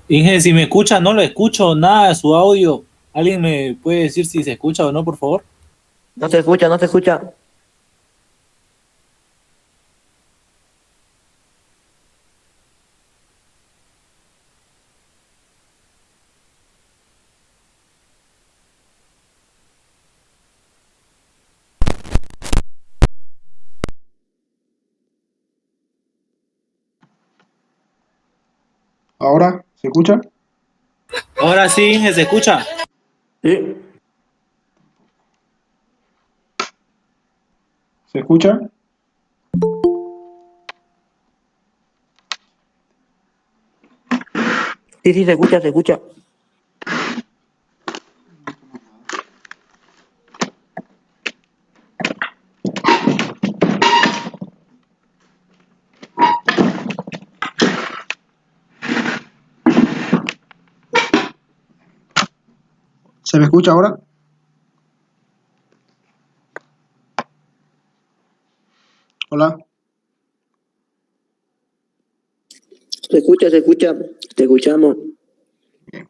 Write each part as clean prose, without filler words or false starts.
Inge, si me escucha, no lo escucho nada de su audio. ¿Alguien me puede decir si se escucha o no, por favor? No se escucha, no se escucha. Ahora, ¿se escucha? Ahora sí, Inge, ¿se escucha? Sí, ¿Se escucha? sí, sí, se escucha, se escucha. ¿Se me escucha ahora? Hola. Se escucha, se escucha. Te escuchamos. Bien.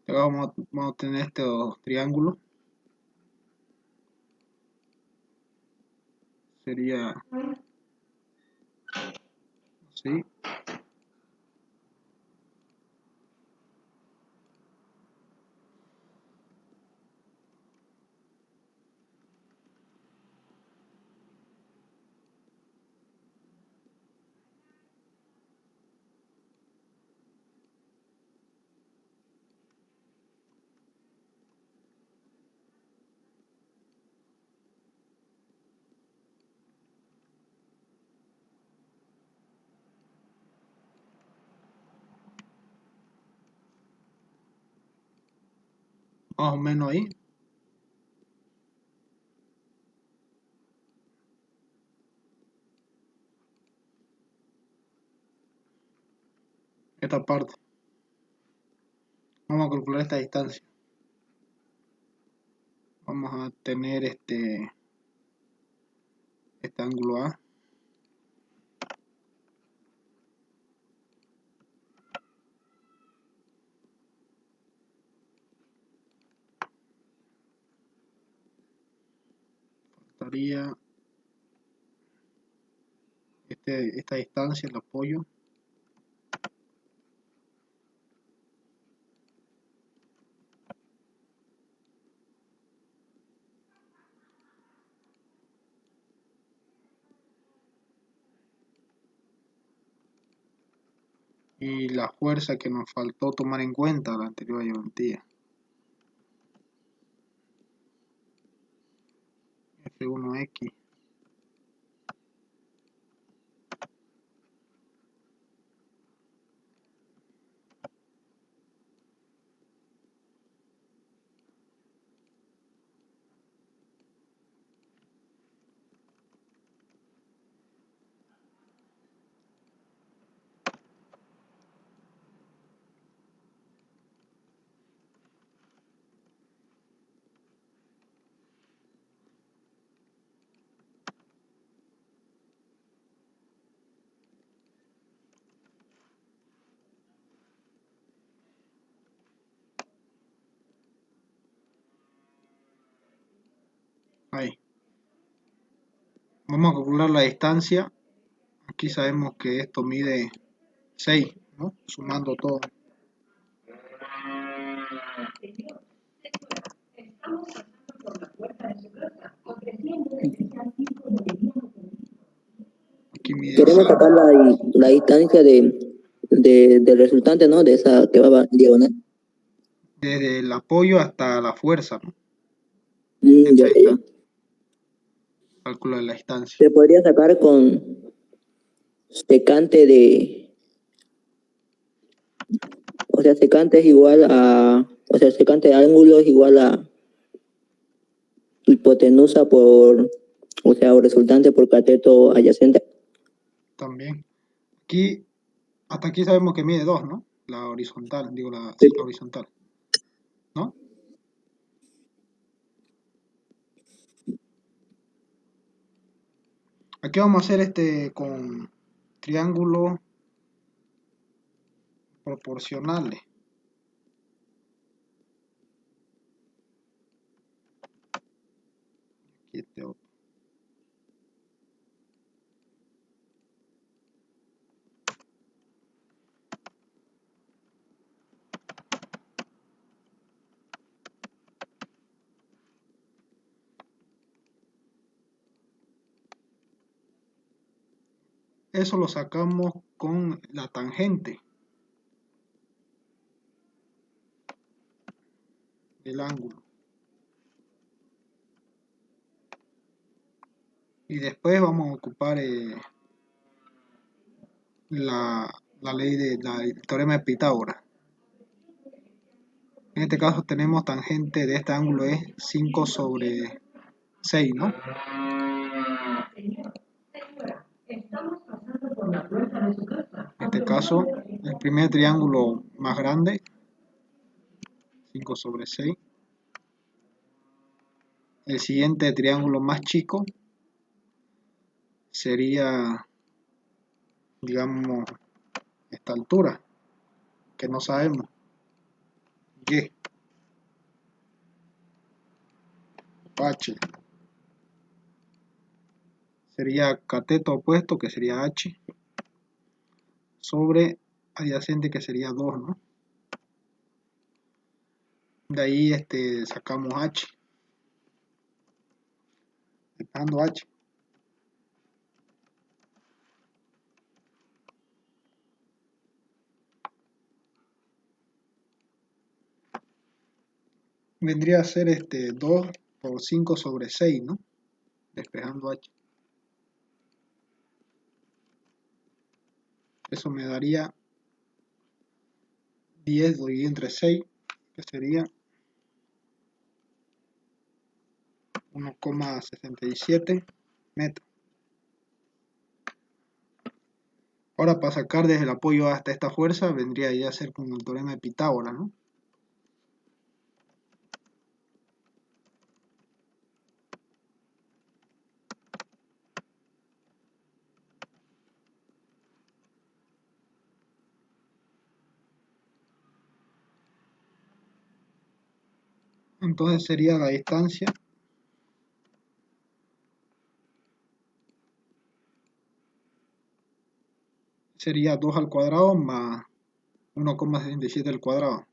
Acá vamos a tener estos triángulos. Sería así. Más o menos ahí. Esta parte. Vamos a calcular esta distancia. Vamos a tener este ángulo A. Estaría esta distancia, el apoyo. Y la fuerza que nos faltó tomar en cuenta la anterior ayudantía. F1X. Ahí. Vamos a calcular la distancia. Aquí sabemos que esto mide 6, ¿no? Sumando todo. Aquí mide Queremos 6. sacar la distancia del resultante, ¿no? De esa que va diagonal. Desde el apoyo hasta la fuerza, ¿no? Ya, Esta ya, ya. distancia. Calcula la distancia. Se podría sacar con secante de... O sea, secante es igual a... O sea, secante de ángulo es igual a... hipotenusa o sea, o resultante por cateto adyacente. También. Aquí, hasta aquí sabemos que mide 2, ¿no? La horizontal, digo la, Sí. sí, la horizontal, ¿no? Aquí vamos a hacer con triángulos proporcionales. Aquí otro. Eso lo sacamos con la tangente del ángulo. Y después vamos a ocupar la ley del teorema de Pitágoras. En este caso tenemos tangente de este ángulo es 5 sobre 6, ¿no? En este caso, el primer triángulo más grande, 5 sobre 6. El siguiente triángulo más chico sería, digamos, esta altura, que no sabemos, y, h. Sería cateto opuesto, que sería h, sobre adyacente, que sería 2, ¿no? De ahí sacamos h, dejando h. Vendría a ser 2 por 5 sobre 6, ¿no? Despejando h. Eso me daría 10 dividido entre 6, que sería 1,67 metros. Ahora, para sacar desde el apoyo hasta esta fuerza, vendría ya a ser con el teorema de Pitágoras, ¿no? Entonces sería la distancia sería 2 al cuadrado más 1,67 al cuadrado.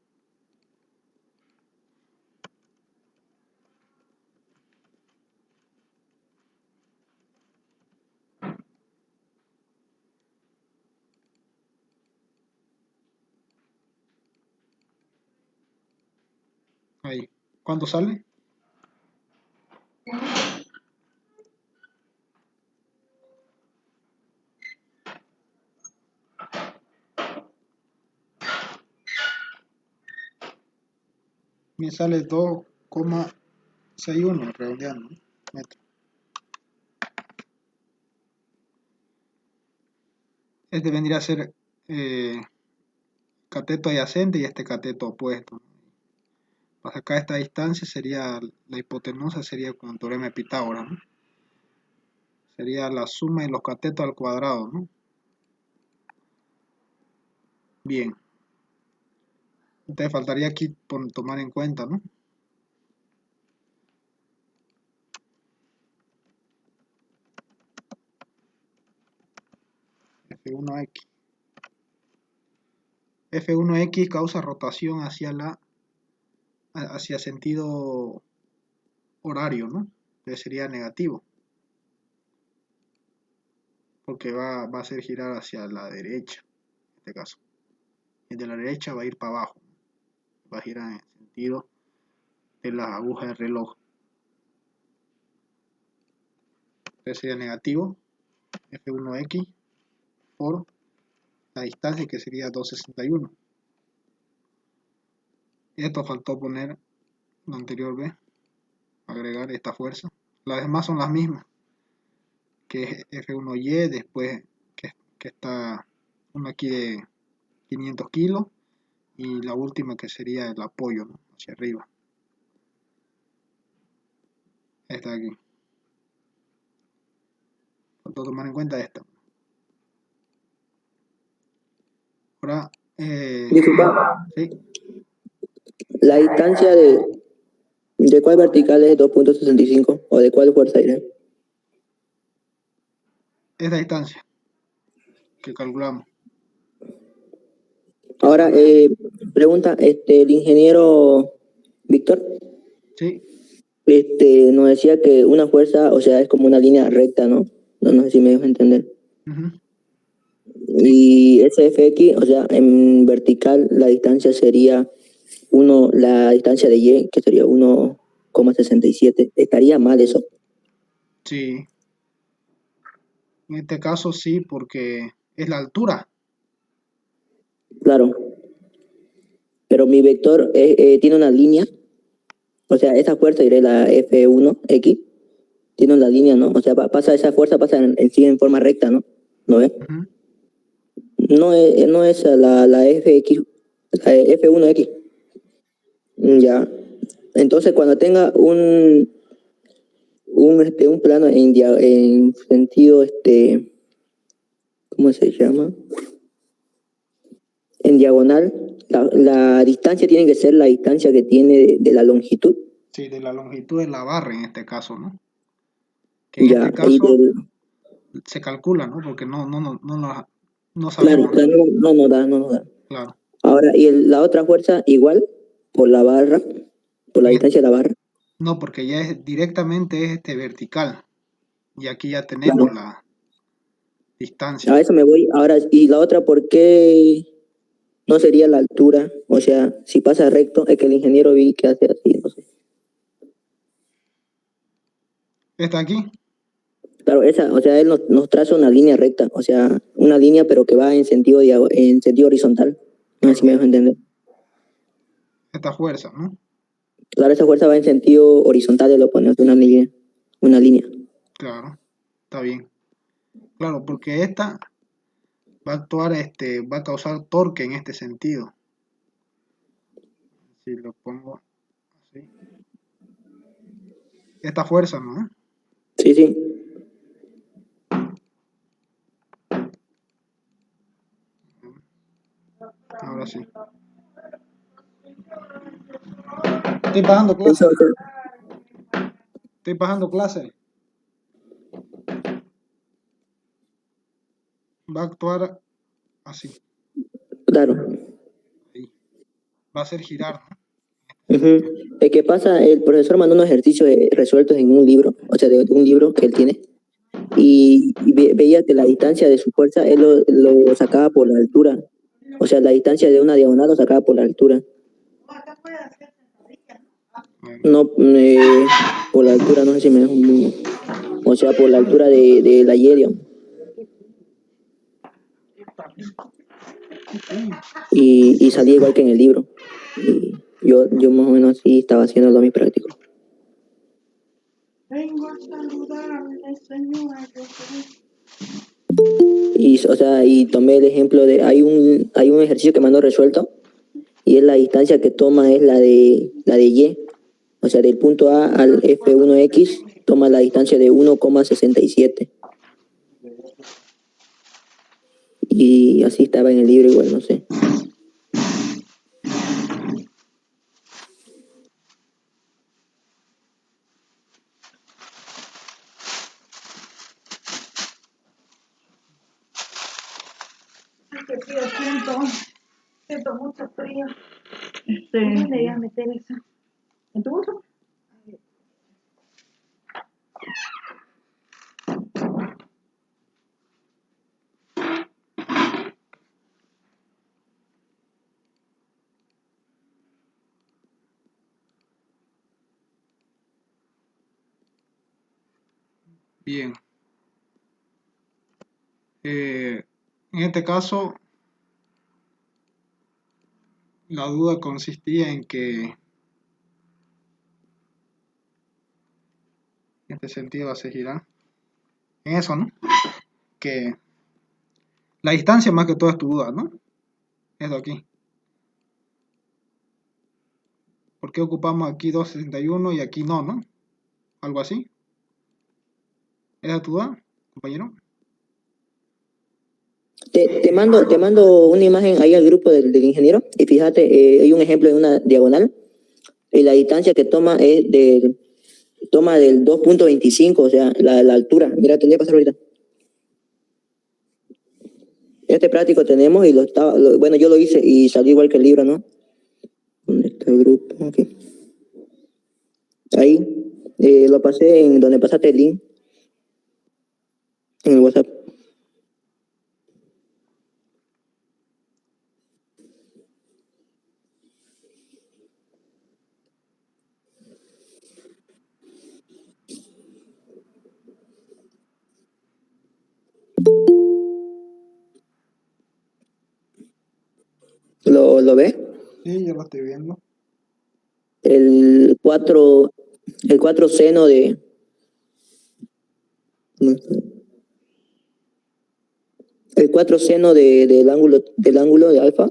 Ahí. ¿Cuánto sale? Me sale 2,61 redondeando, ¿no? Metros. Este vendría a ser cateto adyacente y este cateto opuesto. Para sacar esta distancia sería, la hipotenusa sería con el teorema de Pitágoras, ¿no? Sería la suma de los catetos al cuadrado, ¿no? Bien. Entonces faltaría aquí por tomar en cuenta, ¿no? F1X. F1X causa rotación hacia sentido horario, ¿no? Entonces sería negativo, porque va a hacer girar hacia la derecha, en este caso. Y de la derecha va a ir para abajo, va a girar en el sentido de las agujas del reloj. Entonces sería negativo F1X por la distancia, que sería 2,61. Esto faltó poner lo anterior, ¿ves? agregar esta fuerza. Las demás son las mismas, que es F1Y, después que está una aquí de 500 kilos y la última que sería el apoyo, ¿no? Hacia arriba. Esta de aquí. Falta tomar en cuenta esta. Ahora, Disculpa, sí, la distancia de cuál vertical es 2.65 o de cuál fuerza aire. esta distancia que calculamos. Ahora, pregunta, el ingeniero Víctor, Sí, nos decía que una fuerza, o sea, es como una línea recta, ¿no? No sé si me dejo entender. ujú, sí, Y SFX, o sea, en vertical la distancia sería la distancia de Y, que sería 1,67. Estaría mal eso, sí. En este caso sí, porque es la altura. claro. Pero mi vector tiene una línea, o sea, esa fuerza, diré la F1X, tiene una línea, ¿no? O sea, esa fuerza pasa sí en forma recta, ¿no? ¿No ves? Ujú. No es la FX, la F1X. Ya. Entonces, cuando tenga un plano en sentido, ¿cómo se llama? En diagonal, la distancia tiene que ser la distancia que tiene de la longitud. Sí, de la longitud de la barra en este caso, ¿no? Que en este Ya, caso se calcula, ¿no? Porque no claro, sabemos, ¿no? claro, no nos da, no nos da. Claro. Ahora, y la otra fuerza igual, por la barra, por la En es- distancia de la barra. no, porque ya es directamente es vertical. Y aquí ya tenemos Claro. la A distancia. eso me voy. Ahora, y la otra, ¿por qué no sería la altura? O sea, si pasa recto, es que el ingeniero vi que hace así, no sé. Esta aquí, Claro, o sea, él nos traza una línea recta, o sea, una línea pero que va en sentido horizontal. No sé si claro, me dejo entender. esta fuerza, ¿no? Claro, esa fuerza va en sentido horizontal, y lo ponemos una línea, una línea. Claro, está bien. Claro, porque esta va a actuar, va a causar torque en este sentido. Si lo pongo así. Esta fuerza, ¿no? Sí, sí, Ahora sí. Estoy bajando eso, clase. Estoy bajando clase. Va a actuar así. claro. Ahí. Va a hacer girar, ¿no? Ujú. El que pasa, el profesor mandó unos ejercicios resueltos en un libro, o sea, de un libro que él tiene, y veía que la distancia de su fuerza él lo sacaba por la altura. O sea, la distancia de una diagonal lo sacaba por la altura. Bueno, No, por la altura, no sé si me dejo o sea, por la altura de la Y, digamos. Y salía igual que en el libro. Y yo más o menos así estaba haciendo lo mi práctico. Vengo a saludarle, señora. Y, o sea, y tomé el ejemplo hay un ejercicio que mando resuelto y es la distancia que toma es la de Y. O sea, del punto A al F1X toma la distancia de 1,67. Y así estaba en el libro igual, no sé. Que sí, siento mucho frío. ¿Dónde le voy a meter eso? ¿En tu bolso? bien. En este caso, la duda consistía en que En este sentido hace girar. En eso, ¿no? Que la distancia más que todo es tu duda, ¿no? Esto aquí. ¿Por qué ocupamos aquí 261 y aquí no, no? Algo así. ¿Esa es tu duda, compañero? Te mando una imagen ahí al grupo del ingeniero y fíjate, hay un ejemplo en una diagonal y la distancia que toma es toma del 2.25, o sea, la altura. Mira, te voy a pasar ahorita. Este práctico tenemos y bueno, yo lo hice y salió igual que el libro, ¿no? ¿Dónde está el grupo? Aquí. Ahí, lo pasé en donde pasaste el link, en el WhatsApp. ¿Lo ves? Sí, yo lo estoy viendo. El 4, el 4 seno de... no, el 4 seno del ángulo de alfa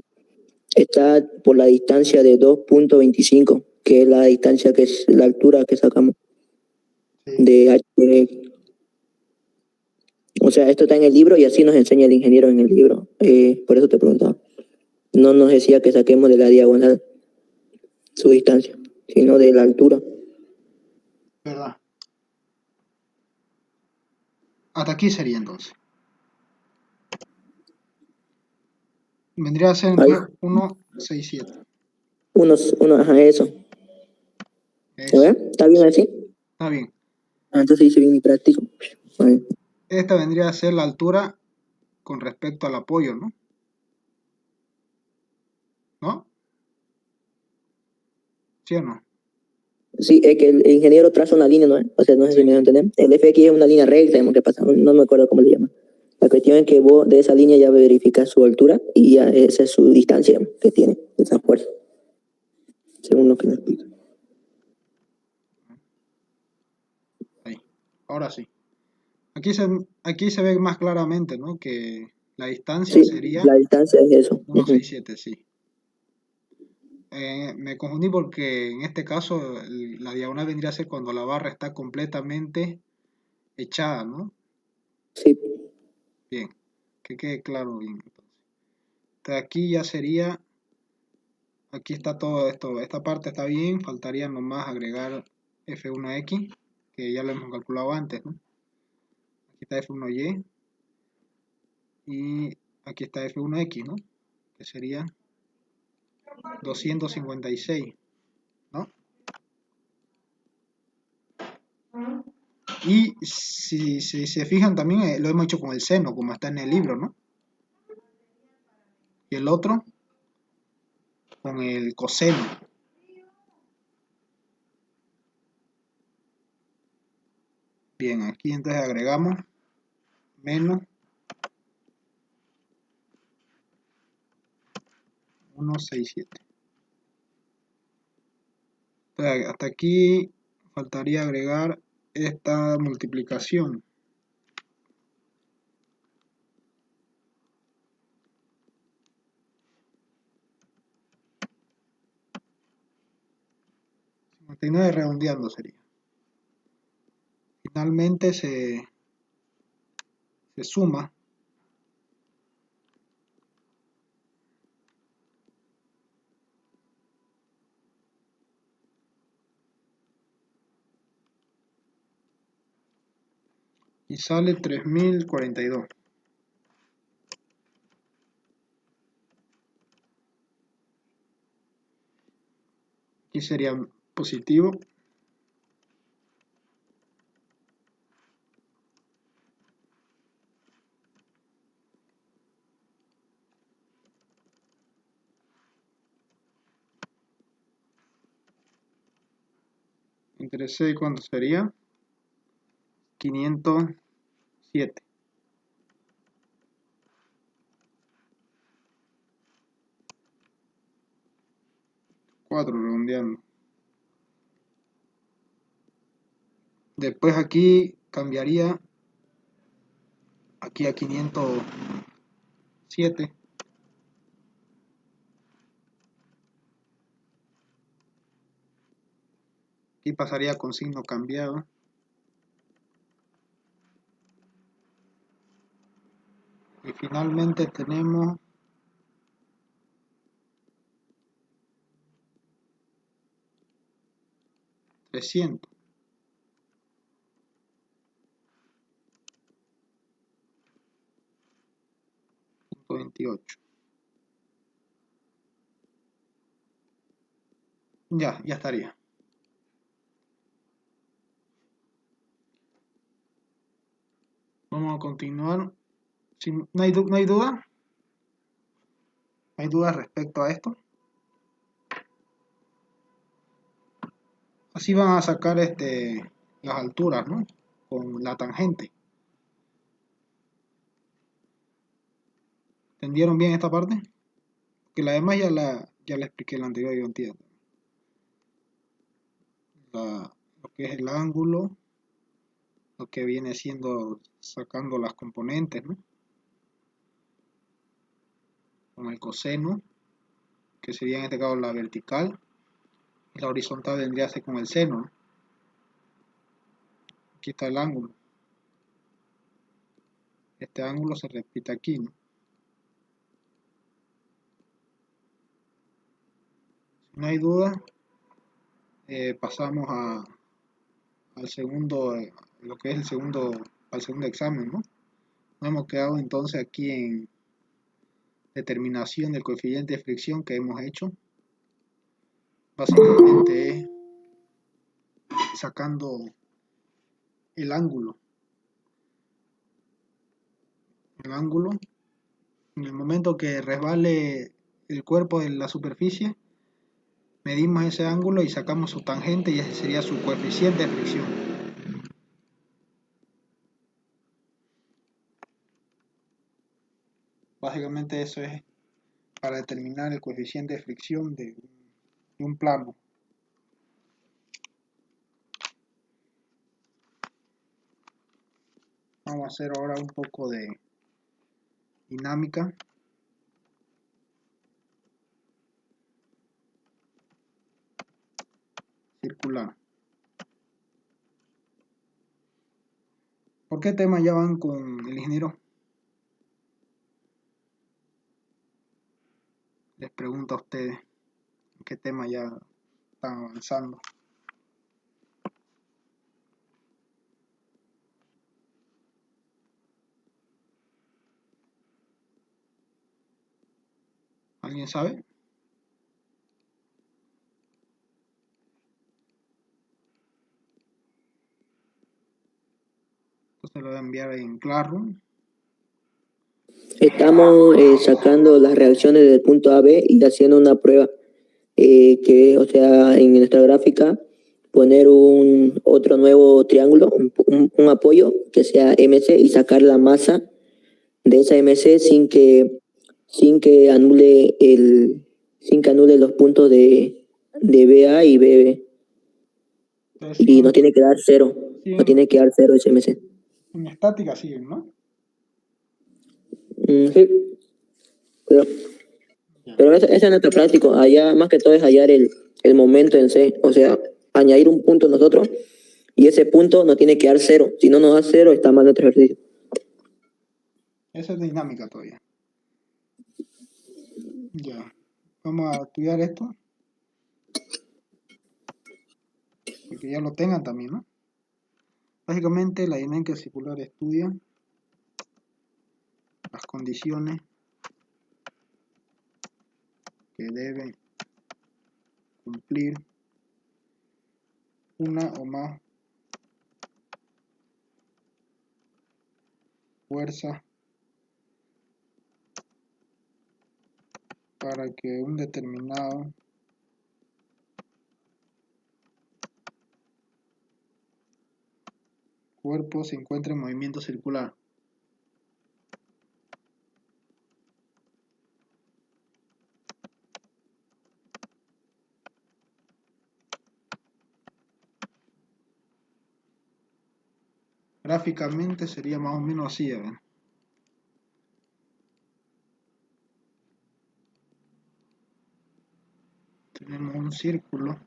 está por la distancia de 2.25, que es la distancia que es la altura que sacamos Sí. de H. O sea, esto está en el libro y así nos enseña el ingeniero en el libro. Por eso te preguntaba. No nos decía que saquemos de la diagonal su distancia, sino de la altura. ¿Verdad? Hasta aquí sería entonces. Vendría a ser Ahí, entonces 167. ajá, eso. ¿A Eso. ver? ¿Está bien así? Está bien. Ah, entonces hice bien mi práctico. Ahí. Esta vendría a ser la altura con respecto al apoyo, ¿no? ¿No? ¿Sí o no? Sí, es que el ingeniero traza una línea, ¿no? O sea, no sé si Sí, me van a sí. entender. El FX es una línea recta, digamos, que pasa, no me acuerdo cómo le llaman. La cuestión es que vos de esa línea ya verificas su altura y ya esa es su distancia que tiene, esa fuerza, según lo que me explica. Ahí. Ahora sí. Aquí se ve más claramente, ¿no? Que la distancia Sí, sería la distancia es eso. 167, sí. Me confundí porque en este caso la diagonal vendría a ser cuando la barra está completamente echada, ¿no? Sí, Bien, que quede claro bien. Entonces aquí ya sería, aquí está todo esto, esta parte está bien, faltaría nomás agregar F1X, que ya lo hemos calculado antes, ¿no? Aquí está F1Y y aquí está F1X, ¿no? Que sería 256, ¿no? Y si se fijan también, lo hemos hecho con el seno, como está en el libro, ¿no? Y el otro con el coseno. Bien, aquí entonces agregamos menos 167. Entonces, hasta aquí faltaría agregar esta multiplicación. Nueve redondeando sería. Finalmente se suma y sale 3042. Aquí sería positivo. Entre C, ¿cuánto sería? 507. 4 redondeando. Después aquí cambiaría aquí a 507. Aquí pasaría con signo cambiado. Y finalmente tenemos 300. 28. Ya estaría. Vamos a continuar. ¿No hay duda? ¿No hay dudas respecto a esto? Así van a sacar las alturas, ¿no? Con la tangente. ¿Entendieron bien esta parte? Que la demás ya la expliqué en la anterior, yo entiendo. Lo que es el ángulo, lo que viene siendo sacando las componentes, ¿no? Con el coseno, que sería en este caso la vertical, y la horizontal vendría a ser con el seno, ¿no? Aquí está el ángulo. Este ángulo se repite aquí, ¿no? Si no hay duda, pasamos al segundo, lo que es al segundo examen, ¿no? Nos hemos quedado entonces aquí en determinación del coeficiente de fricción que hemos hecho. Básicamente es sacando el ángulo. El ángulo, en el momento que resbale el cuerpo de la superficie, medimos ese ángulo y sacamos su tangente y ese sería su coeficiente de fricción. Básicamente eso es para determinar el coeficiente de fricción de un plano. Vamos a hacer ahora un poco de dinámica. Circular. ¿Por qué tema ya van con el ingeniero? Les pregunto a ustedes en qué tema ya están avanzando. ¿Alguien sabe? Entonces lo voy a enviar en Classroom. Estamos sacando las reacciones del punto A a B y haciendo una prueba o sea, en nuestra gráfica, poner otro nuevo triángulo, un apoyo que sea MC y sacar la masa de esa MC sin que anule los puntos de BA y BB. Y nos tiene que dar cero. Nos tiene que dar cero ese MC. En estática siguen, ¿no? Sí. Pero ese es nuestro práctico. Allá más que todo es hallar el momento en C. O sea, añadir un punto nosotros y ese punto nos tiene que dar cero. Si no nos da cero, está mal nuestro ejercicio. Esa es dinámica todavía. Ya. Vamos a estudiar esto. Porque ya lo tengan también, ¿no? Básicamente la dinámica circular estudia las condiciones que debe cumplir una o más fuerzas para que un determinado cuerpo se encuentre en movimiento circular. Gráficamente sería más o menos así, ¿eh? Tenemos un círculo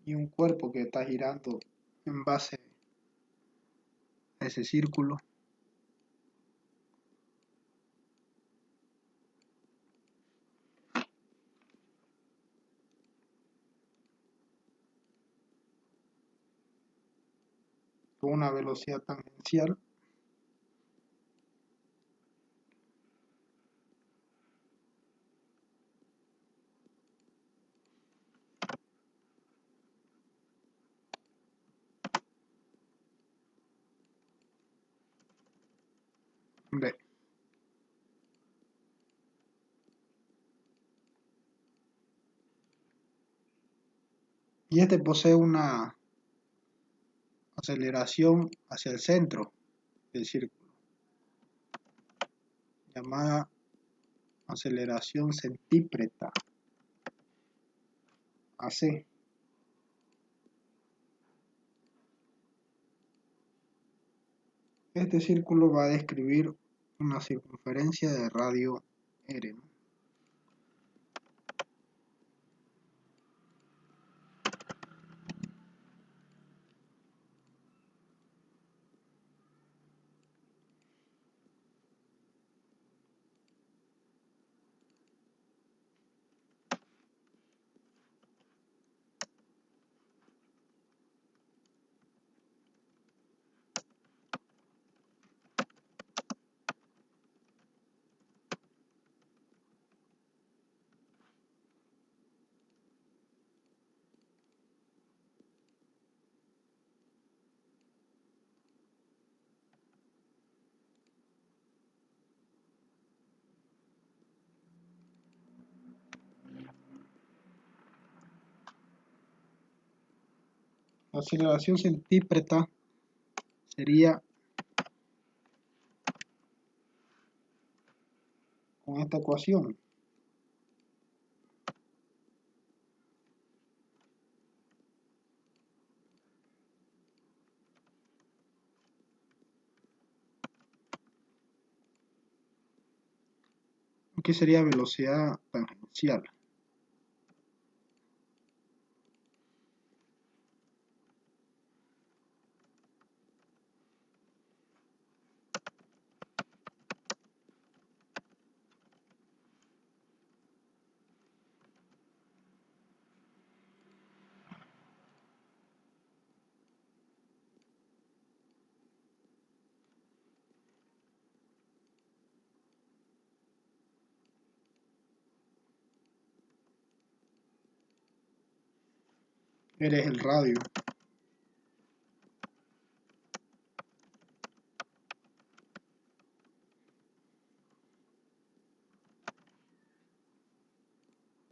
y un cuerpo que está girando en base a ese círculo. Con una velocidad tangencial. B. Y este posee una aceleración hacia el centro del círculo, llamada aceleración centípreta, AC. Este círculo va a describir una circunferencia de radio R, ¿no? La aceleración centípreta sería con esta ecuación. Aquí sería velocidad tangencial. R es el radio.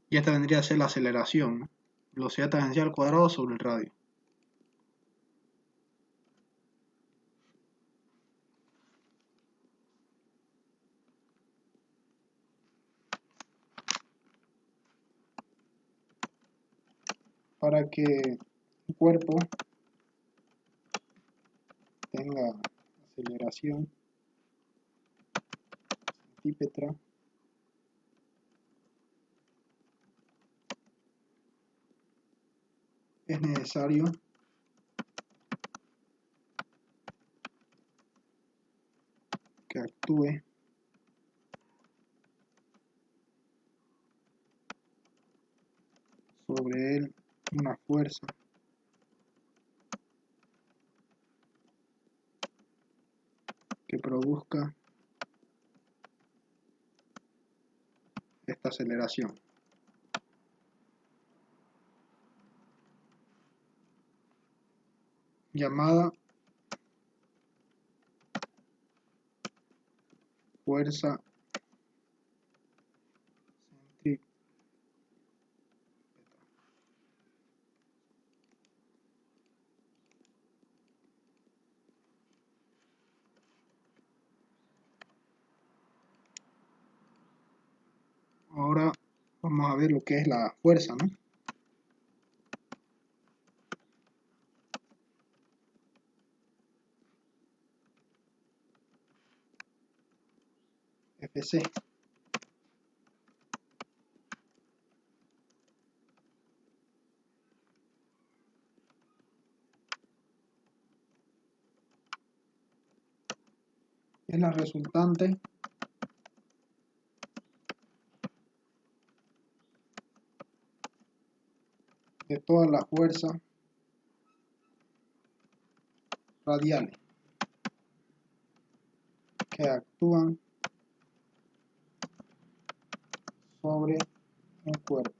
Y esta vendría a ser la aceleración, ¿no? Velocidad tangencial al cuadrado sobre el radio. Para que un cuerpo tenga aceleración centípetra, es necesario que actúe sobre él una fuerza que produzca esta aceleración, llamada fuerza centrípeta. Ahora vamos a ver lo que es la fuerza, ¿no? Fc. Es la resultante de toda la fuerza radiales que actúan sobre un cuerpo.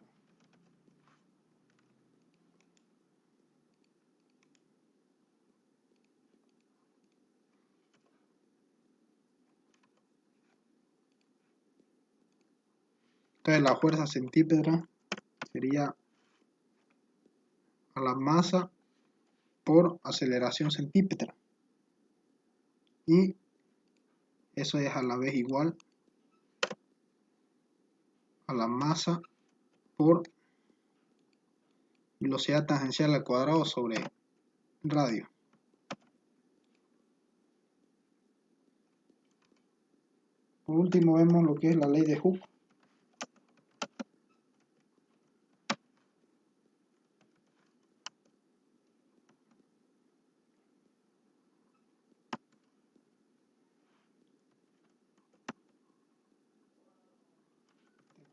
Entonces la fuerza centípeta sería a la masa por aceleración centípeta. Y eso es a la vez igual a la masa por velocidad tangencial al cuadrado sobre radio. Por último vemos lo que es la ley de Hooke.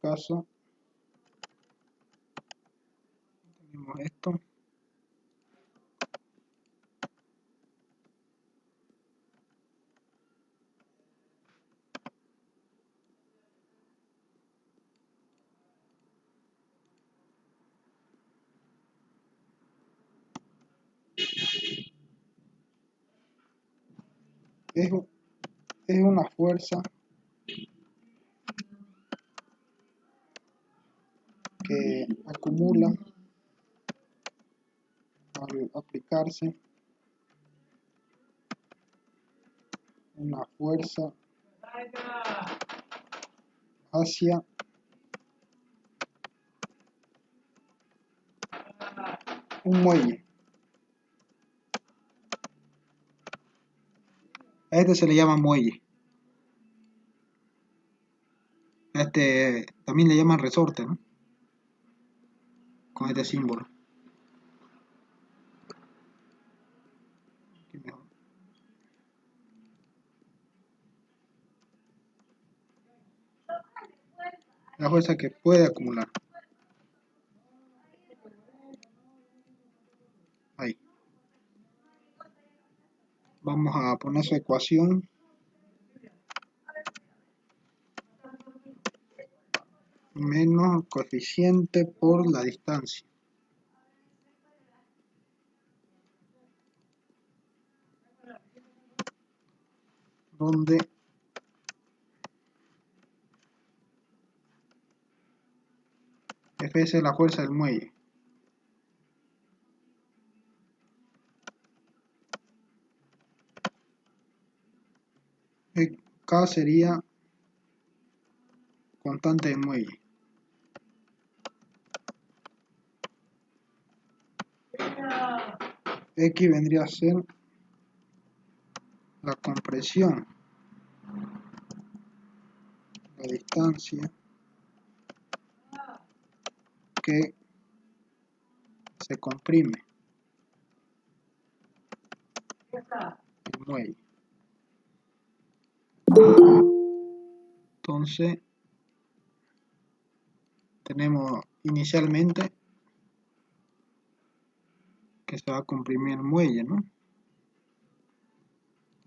En este caso tenemos esto. Es una fuerza que acumula al aplicarse una fuerza hacia un muelle. A este se le llama muelle. A este también le llaman resorte, ¿no? Con este símbolo. Aquí mejor. La fuerza que puede acumular. Ahí. Vamos a poner su ecuación. Menos coeficiente por la distancia. Donde Fs es la fuerza del muelle. K sería constante del muelle. X vendría a ser la compresión, la distancia que se comprime el muelle. Entonces tenemos inicialmente que se va a comprimir el muelle, ¿no?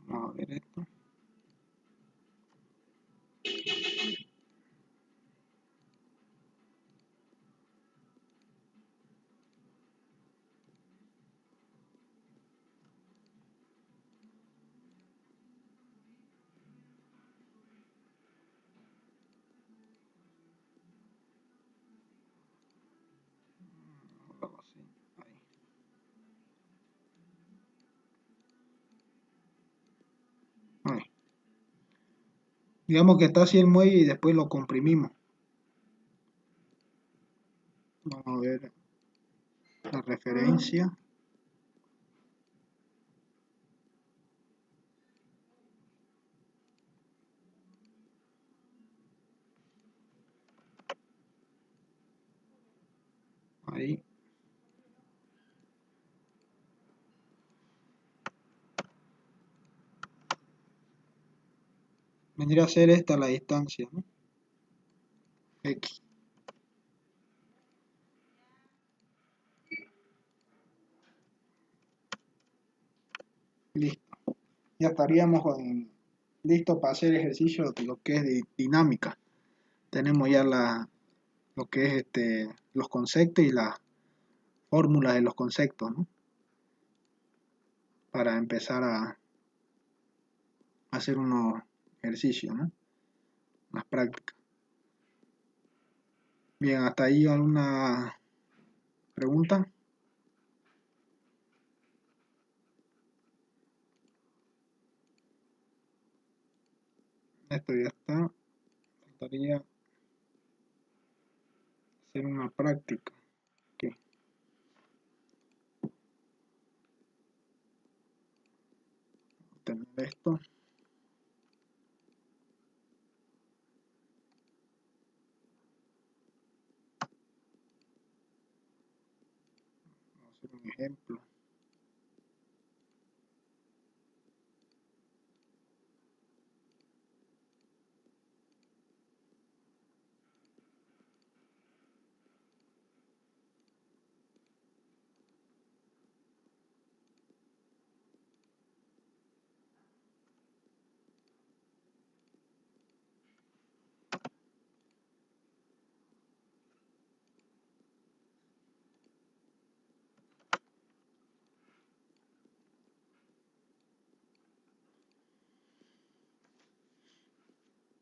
Vamos a ver esto. Ahí. Ahí. Digamos que está así el muelle y después lo comprimimos. Vamos a ver la referencia. Ahí. Vendría a ser esta la distancia, ¿no? X. Listo. Ya estaríamos listos para hacer ejercicio de lo que es de dinámica. Tenemos ya lo que es los conceptos y las fórmulas de los conceptos, ¿no? Para empezar a hacer unos ejercicios, ¿no? Unas prácticas. Bien, hasta ahí alguna pregunta. Esto ya está. Faltaría hacer una práctica. Ok. Tener esto. Vamos a hacer un ejemplo.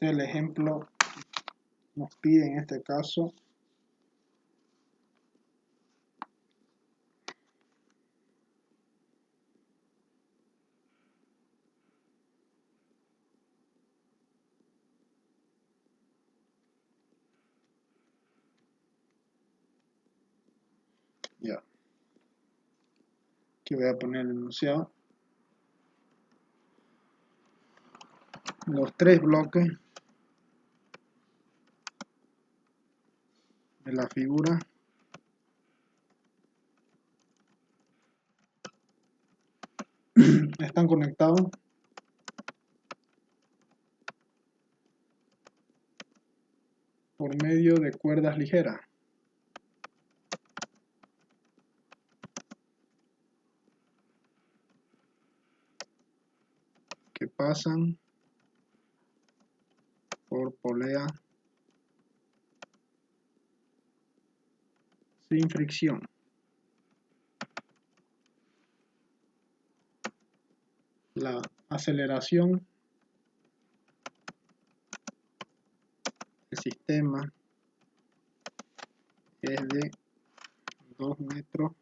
El ejemplo nos pide en este caso ya. Aquí voy a poner el enunciado. Los tres bloques de la figura están conectados por medio de cuerdas ligeras que pasan por polea sin fricción. La aceleración del sistema es de 2 metros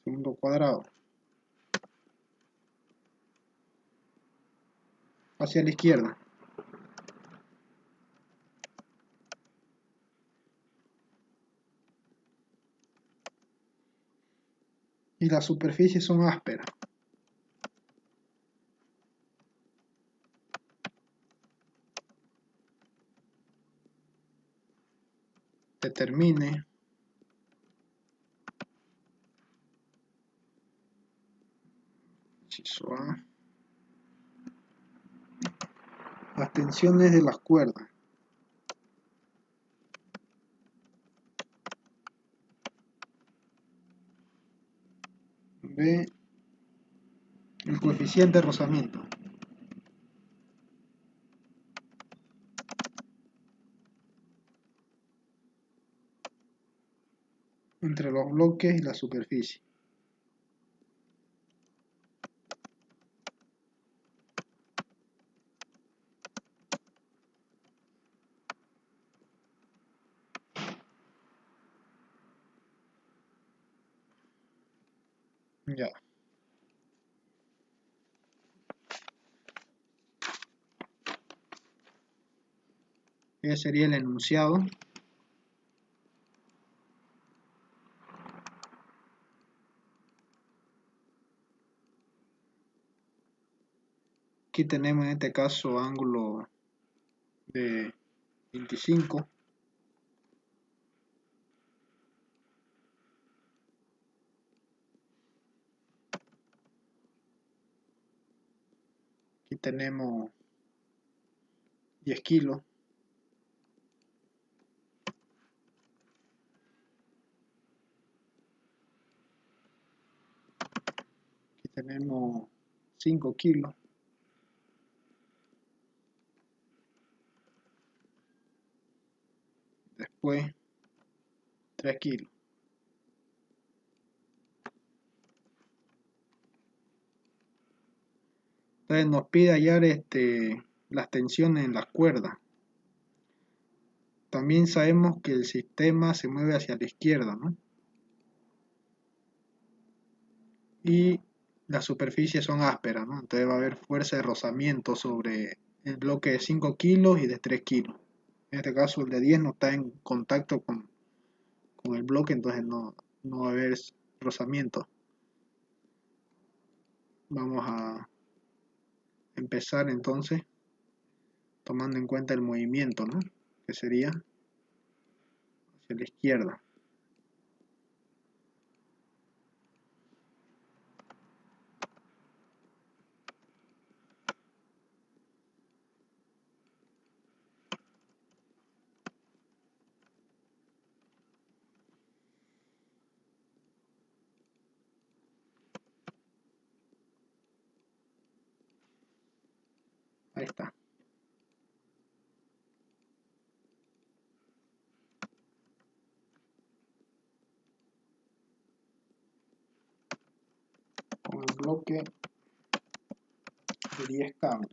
segundo cuadrado. Hacia la izquierda. Y las superficies son ásperas. Determine inciso A, las tensiones de las cuerdas. B, el coeficiente de rozamiento entre los bloques y la superficie. Ya. Ese sería el enunciado. Aquí tenemos en este caso ángulo de 25. Aquí tenemos 10 kilos. Aquí tenemos 5 kilos. Después 3 kilos. Entonces nos pide hallar las tensiones en las cuerdas. También sabemos que el sistema se mueve hacia la izquierda, ¿no? Y las superficies son ásperas, ¿no? Entonces va a haber fuerza de rozamiento sobre el bloque de 5 kilos y de 3 kilos. En este caso el de 10 no está en contacto con el bloque, entonces no va a haber rozamiento. Vamos a empezar entonces tomando en cuenta el movimiento, ¿no? Que sería hacia la izquierda. Ahí está. Con el bloque de 10 cables,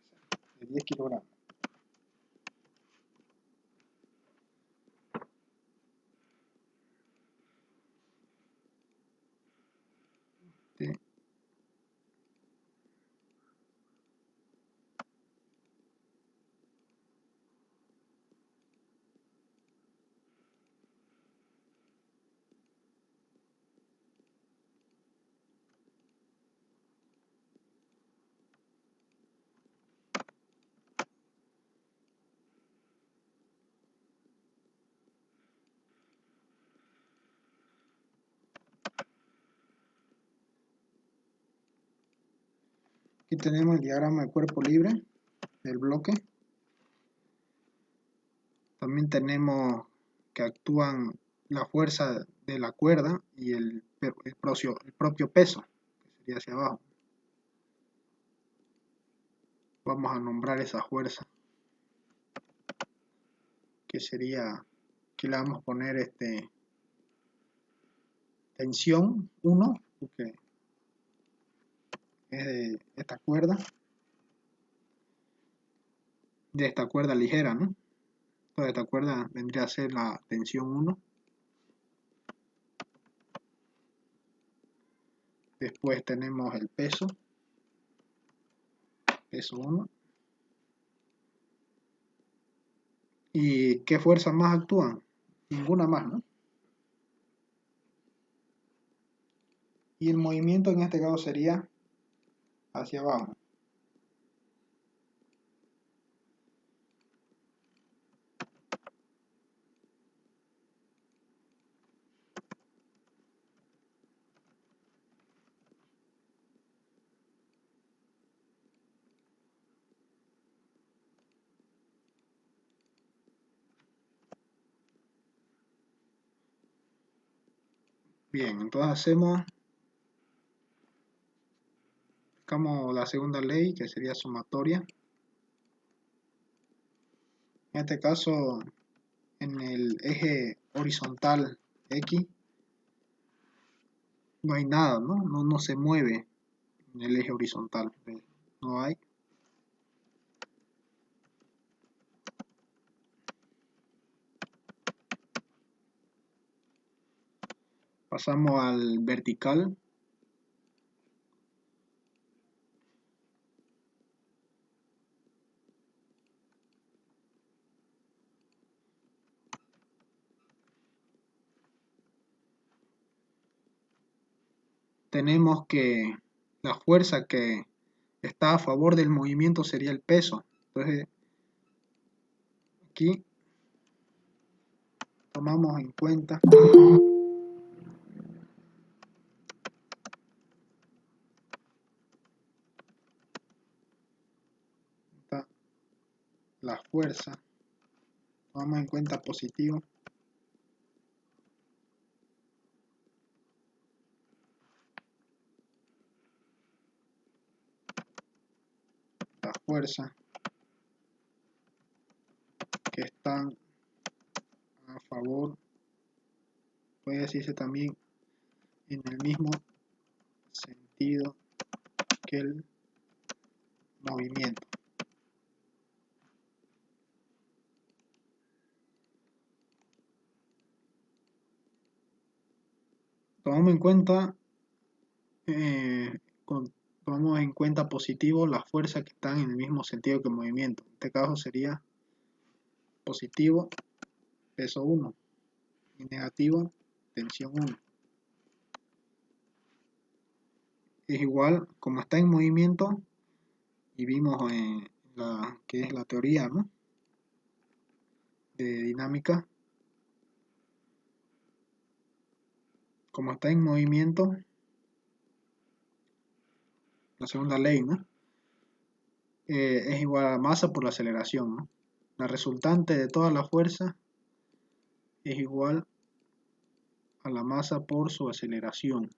de 10 kilogramos. ¿Sí? Aquí tenemos el diagrama de cuerpo libre del bloque. También tenemos que actúan la fuerza de la cuerda y el propio peso, que sería hacia abajo. Vamos a nombrar esa fuerza, que sería, aquí le vamos a poner tensión 1, porque es de esta cuerda ligera, ¿no? Toda esta cuerda vendría a ser la tensión 1. Después tenemos el peso 1. ¿Y qué fuerzas más actúan? Ninguna más, ¿no? Y el movimiento en este caso sería hacia abajo. Bien, entonces aplicamos la segunda ley, que sería sumatoria. En este caso, en el eje horizontal X, no hay nada, ¿no? No se mueve en el eje horizontal. No hay. Pasamos al vertical. Tenemos que la fuerza que está a favor del movimiento sería el peso. Entonces, aquí tomamos en cuenta la fuerza, tomamos en cuenta positivo, la fuerza que están a favor, puede decirse también en el mismo sentido que el movimiento. Tomamos en cuenta tomamos en cuenta positivo las fuerzas que están en el mismo sentido que el movimiento. En este caso sería positivo peso 1 y negativo tensión 1. Es igual, como está en movimiento, y vimos que es la teoría, ¿no?, de dinámica, como está en movimiento, la segunda ley, ¿no?, es igual a masa por la aceleración, ¿no? La resultante de toda la fuerza es igual a la masa por su aceleración.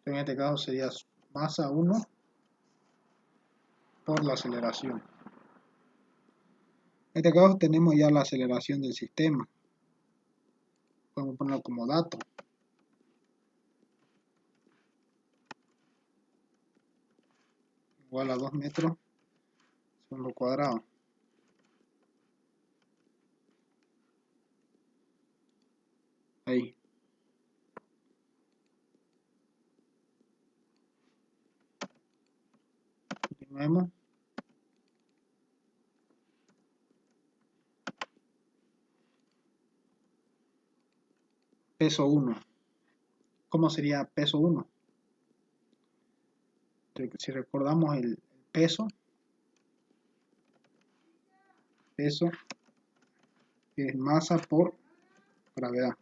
En este caso sería masa 1 por la aceleración. En este caso tenemos ya la aceleración del sistema. Podemos ponerlo como dato. Igual a 2 metros segundo cuadrado. Ahí. Continuemos. Peso 1. ¿Cómo sería peso 1? Si recordamos el peso es masa por gravedad.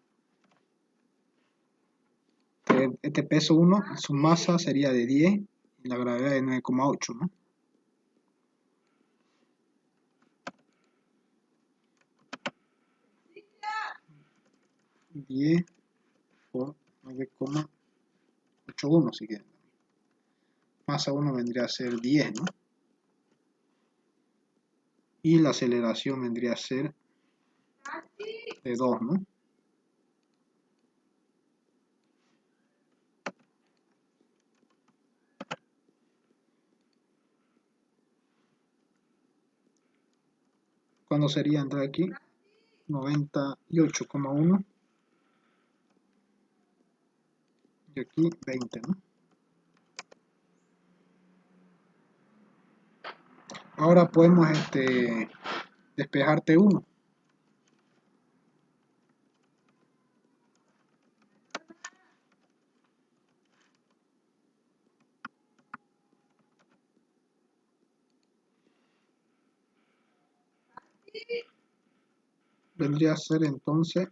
Este peso 1, su masa sería de 10 y la gravedad de 9,8, ¿no? $10 por 9,81 si quieren. Masa 1 vendría a ser 10, ¿no? Y la aceleración vendría a ser de 2, ¿no? ¿Cuándo sería entrar aquí? 98,1 y aquí 20, ¿no? Ahora podemos despejar T1. Vendría a ser entonces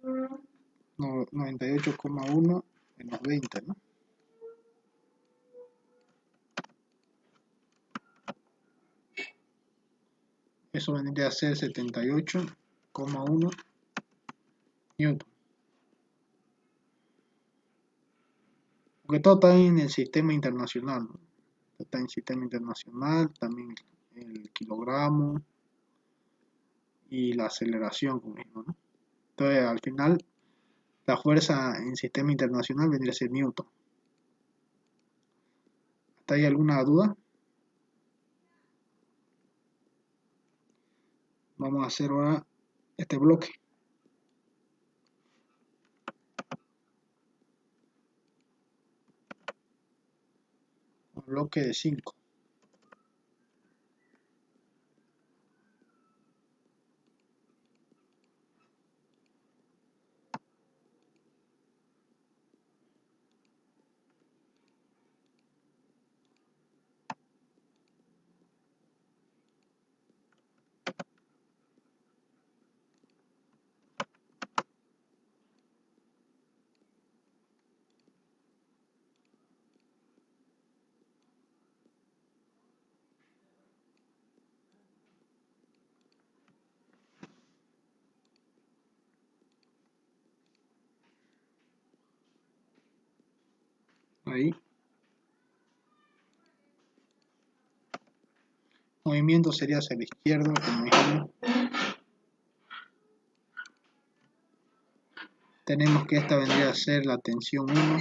98,1 menos 20, ¿no? Eso vendría a ser 78,1 newton. Porque todo está en el sistema internacional, ¿no? Está en el sistema internacional, también el kilogramo y la aceleración, como mismo, ¿no? Entonces, al final, la fuerza en sistema internacional vendría a ser newton. ¿Hasta ahí alguna duda? Vamos a hacer ahora este bloque. Un bloque de 5. Ahí. Movimiento sería hacia la izquierda, como dijimos. Tenemos que esta vendría a ser la tensión 1.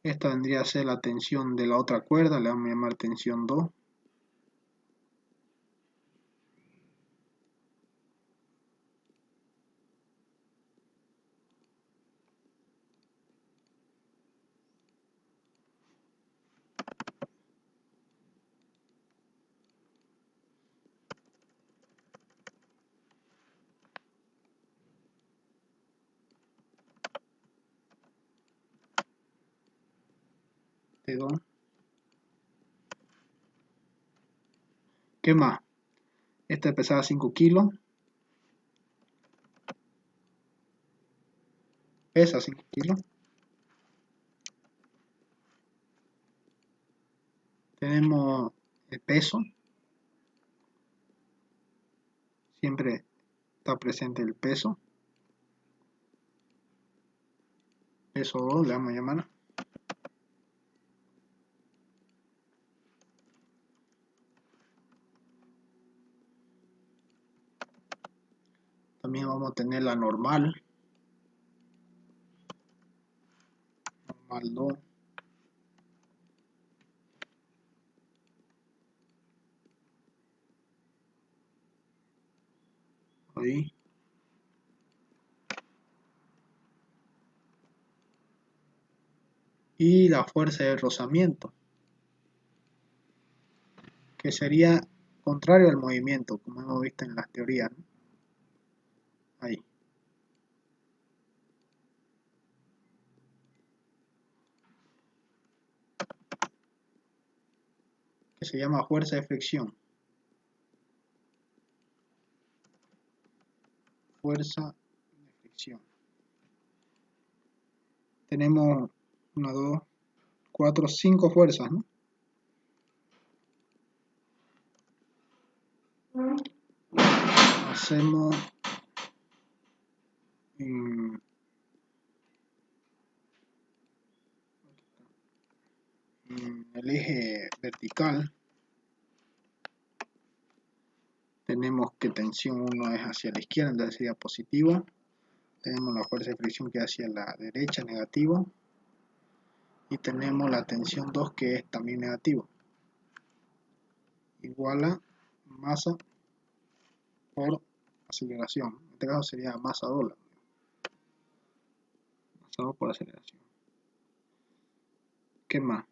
Esta vendría a ser la tensión de la otra cuerda, le vamos a llamar tensión 2. T2. ¿Qué más? Esta pesaba 5 kilos. Pesa 5 kilos. Tenemos el peso. Siempre está presente el peso. Peso 2 le vamos a llamar. También vamos a tener la normal. Normal 2. Ahí. Y la fuerza de rozamiento, que sería contrario al movimiento, como hemos visto en las teorías, ¿no? Ahí. Que se llama fuerza de fricción. Fuerza de fricción. Tenemos 1, 2, 4, 5 fuerzas, ¿no? Hacemos en el eje vertical. Tenemos que tensión 1 es hacia la izquierda, entonces sería positivo. Tenemos la fuerza de fricción que es hacia la derecha, negativo. Y tenemos la tensión 2 que es también negativo. Igual a masa por aceleración. En este caso sería masa dólar. Masa 2 por aceleración. ¿Qué más?